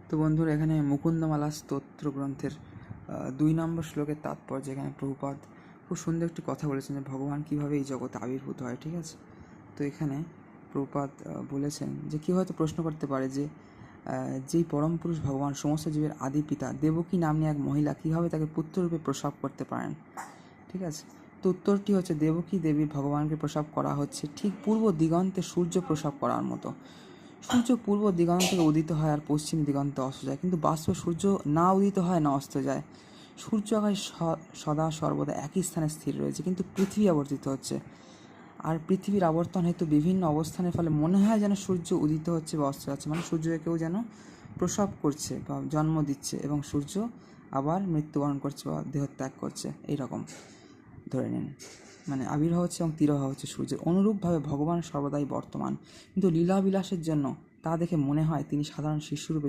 তো বন্ধুরা, এখানে মুকুন্দমালা স্তোত্র গ্রন্থের 2 নম্বর শ্লোকের তাৎপর্য। এখানে প্রভুপাদ খুব সুন্দর একটি কথা বলেছেন যে ভগবান কীভাবে এই জগতে আবির্ভূত হয়। ঠিক আছে, তো এখানে প্রভুপাদ বলেছেন যে কেউ হয়তো প্রশ্ন করতে পারে যে যেই পরম পুরুষ ভগবান সমস্ত জীবের আদি পিতা দেবকী নামে এক মহিলা কীভাবে তাকে পুত্ররূপে প্রসব করতে পারেন। ঠিক আছে, তো উত্তরটি হচ্ছে দেবকী দেবী ভগবানকে প্রসব করা হচ্ছে ঠিক পূর্ব দিগন্তে সূর্য প্রসব করার মতো। সূর্য পূর্ব দিগন্ত থেকে উদিত হয় আর পশ্চিম দিগন্তে অস্ত যায়, কিন্তু বাস্তবে সূর্য না উদিত হয় না অস্ত যায়। সূর্য আকাশ সদা সর্বদা একই স্থানে স্থির রয়েছে, কিন্তু পৃথিবী আবর্তিত হচ্ছে। আর পৃথিবীর আবর্তন হেতু বিভিন্ন অবস্থানের ফলে মনে হয় যেন সূর্য উদিত হচ্ছে বা অস্ত যাচ্ছে, মানে সূর্যকে কেউ যেন প্রসব করছে বা জন্ম দিচ্ছে এবং সূর্য আবার মৃত্যুবরণ করছে বা দেহত্যাগ করছে, এইরকম ধরে নিন। মানে আবির্ভাব হচ্ছে এবং তিরোভাব হচ্ছে সূর্যের। অনুরূপভাবে ভগবান সর্বদাই বর্তমান, কিন্তু লীলা বিলাসের জন্য তা দেখে মনে হয় তিনি সাধারণ শিশুরূপে